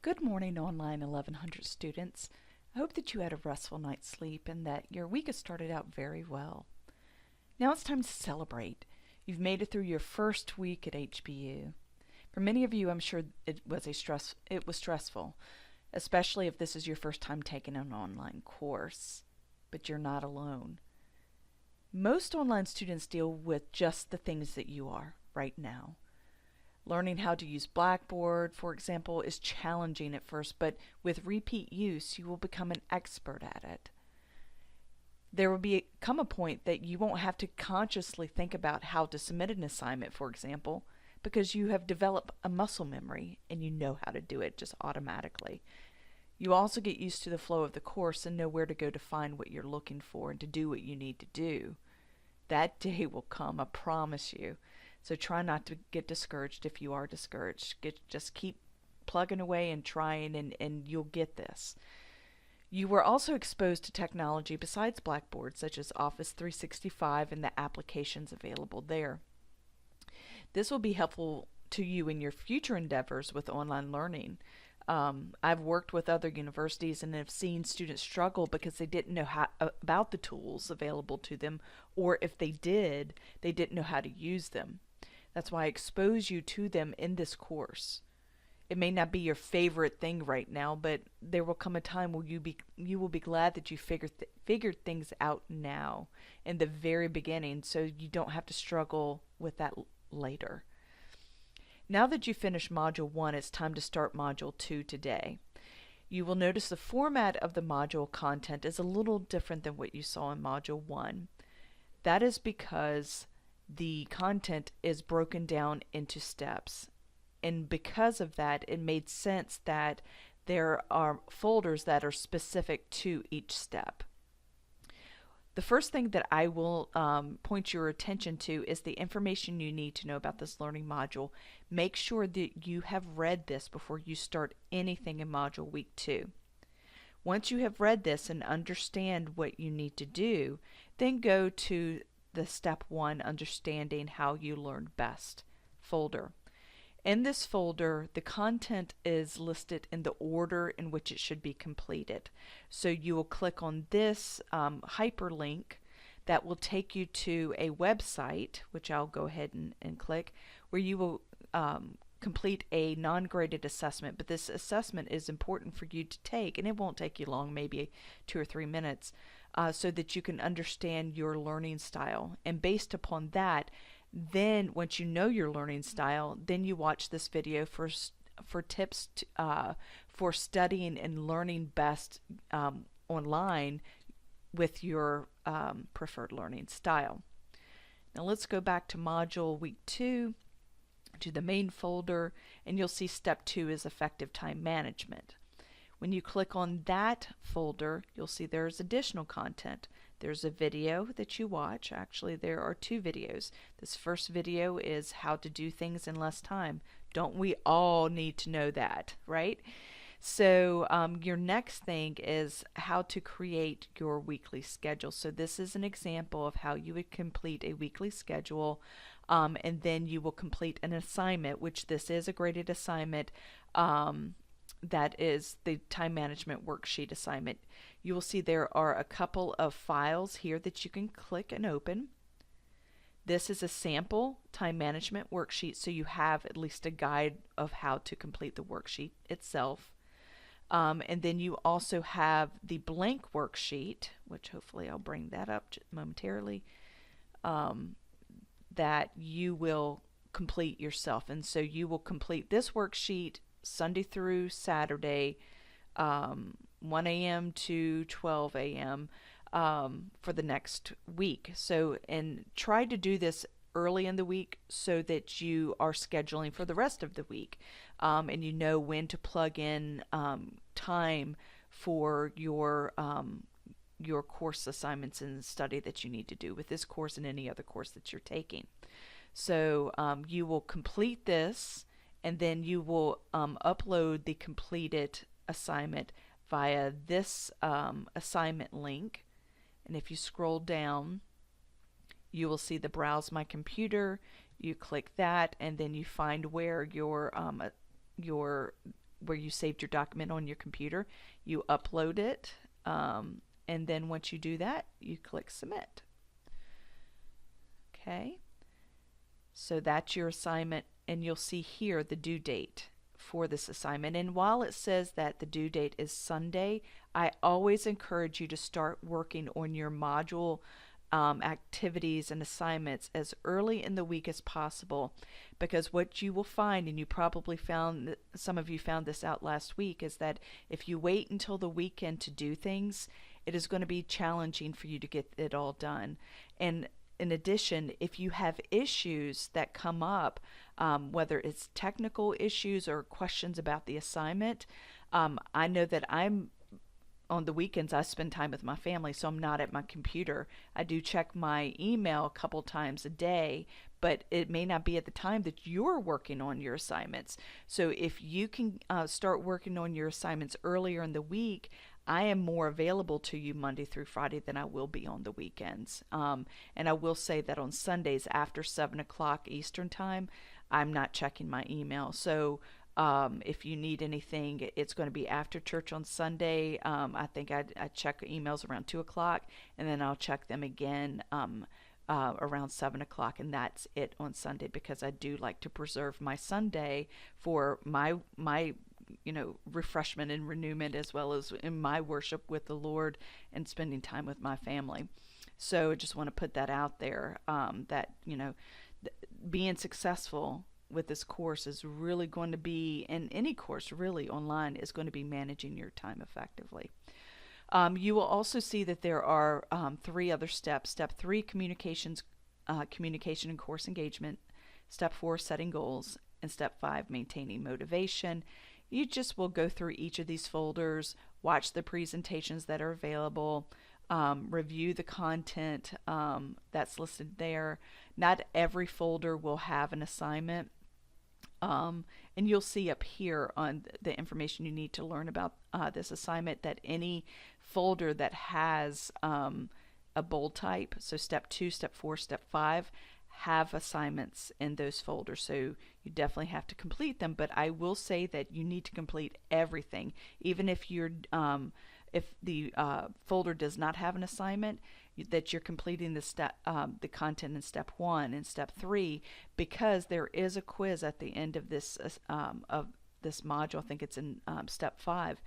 Good morning, online 1100 students. I hope that you had a restful night's sleep and that your week has started out very well. Now it's time to celebrate. You've made it through your first week at HBU. For many of you, I'm sure it was stressful, especially if this is your first time taking an online course. But you're not alone. Most online students deal with just the things that you are right now. Learning how to use Blackboard, for example, is challenging at first, but with repeat use, you will become an expert at it. There will come a point that you won't have to consciously think about how to submit an assignment, for example, because you have developed a muscle memory and you know how to do it just automatically. You also get used to the flow of the course and know where to go to find what you're looking for and to do what you need to do. That day will come, I promise you. So try not to get discouraged if you are discouraged. Just keep plugging away and trying, and you'll get this. You were also exposed to technology besides Blackboard, such as Office 365 and the applications available there. This will be helpful to you in your future endeavors with online learning. I've worked with other universities and have seen students struggle because they didn't know about the tools available to them, or if they did, they didn't know how to use them. That's why I expose you to them in this course. It may not be your favorite thing right now, but there will come a time where you will be glad that you figured things out now in the very beginning, so you don't have to struggle with that later. Now that you finished Module 1, it's time to start Module 2 today. You will notice the format of the module content is a little different than what you saw in Module 1. That is because the content is broken down into steps. And because of that, it made sense that there are folders that are specific to each step. The first thing that I will point your attention to is the information you need to know about this learning module. Make sure that you have read this before you start anything in Module Week 2. Once you have read this and understand what you need to do, then go to the Step 1, Understanding How You Learn Best folder. In this folder, the content is listed in the order in which it should be completed. So you will click on this hyperlink that will take you to a website, which I'll go ahead and click, where you will complete a non-graded assessment. But this assessment is important for you to take, and it won't take you long, maybe 2 or 3 minutes, so that you can understand your learning style. And based upon that, then once you know your learning style, then you watch this video for tips for studying and learning best online with your preferred learning style. Now let's go back to Module Week 2, to the main folder, and you'll see Step 2 is Effective Time Management. When you click on that folder, you'll see there's additional content. There's a video that you watch. Actually, there are 2 videos. This first video is how to do things in less time. Don't we all need to know that, right? So your next thing is how to create your weekly schedule. So this is an example of how you would complete a weekly schedule, and then you will complete an assignment, which this is a graded assignment. That is the time management worksheet assignment. You will see there are a couple of files here that you can click and open. This is a sample time management worksheet, so you have at least a guide of how to complete the worksheet itself. And then you also have the blank worksheet, which hopefully I'll bring that up momentarily, that you will complete yourself. And so you will complete this worksheet Sunday through Saturday, 1 a.m. to 12 a.m. For the next week. So, and try to do this early in the week so that you are scheduling for the rest of the week, and you know when to plug in time for your course assignments and study that you need to do with this course and any other course that you're taking. So you will complete this, and then you will upload the completed assignment via this assignment link. And if you scroll down, you will see the Browse My Computer. You click that, and then you find where your where you saved your document on your computer. You upload it, and then once you do that, you click submit. Okay, so that's your assignment, and you'll see here the due date for this assignment. And while it says that the due date is Sunday, I always encourage you to start working on your module activities and assignments as early in the week as possible, because what you will find, and you probably found, some of you found this out last week, is that if you wait until the weekend to do things, it is going to be challenging for you to get it all done. And in addition, if you have issues that come up, whether it's technical issues or questions about the assignment, I know that on the weekends I spend time with my family, so I'm not at my computer. I do check my email a couple times a day, but it may not be at the time that you're working on your assignments. So if you can start working on your assignments earlier in the week, I am more available to you Monday through Friday than I will be on the weekends. And I will say that on Sundays after 7 o'clock Eastern time, I'm not checking my email. So if you need anything, it's going to be after church on Sunday. I think I check emails around 2 o'clock, and then I'll check them again around 7 o'clock, and that's it on Sunday, because I do like to preserve my Sunday for my refreshment and renewment, as well as in my worship with the Lord and spending time with my family. So I just want to put that out there, that being successful with this course is really going to be, and any course really online, is going to be managing your time effectively. You will also see that there are 3 other steps. Step 3, communication and course engagement. Step 4, setting goals. And step 5, maintaining motivation. You just will go through each of these folders, watch the presentations that are available, review the content that's listed there. Not every folder will have an assignment. And you'll see up here on the information you need to learn about this assignment that any folder that has a bold type, so step 2, step 4, step 5, have assignments in those folders. So you definitely have to complete them, but I will say that you need to complete everything. Even if if the folder does not have an assignment, that you're completing the content in step 1 and step 3, because there is a quiz at the end of this module. I think it's in step 5,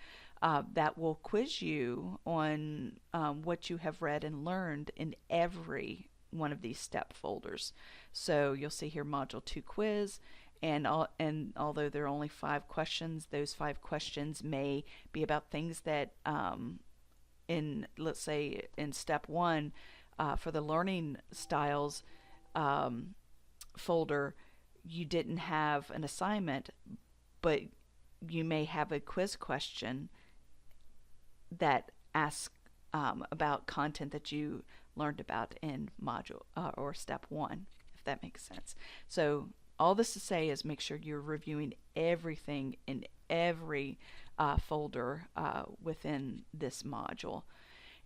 that will quiz you on what you have read and learned in every one of these step folders. So you'll see here module 2 quiz, and although there are only 5 questions, those 5 questions may be about things that let's say in step 1 for the learning styles folder, you didn't have an assignment, but you may have a quiz question that asks about content that you learned about in module or step 1, if that makes sense. So all this to say is make sure you're reviewing everything in every folder within this module.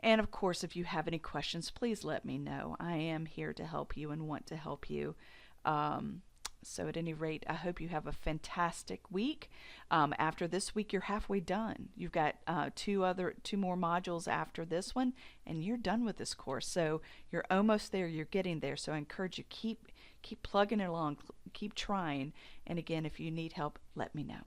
And of course, if you have any questions, please let me know. I am here to help you and want to help you. So at any rate, I hope you have a fantastic week. After this week, you're halfway done. You've got two more modules after this one, and you're done with this course. So you're almost there. You're getting there. So I encourage you, keep plugging it along, keep trying. And again, if you need help, let me know.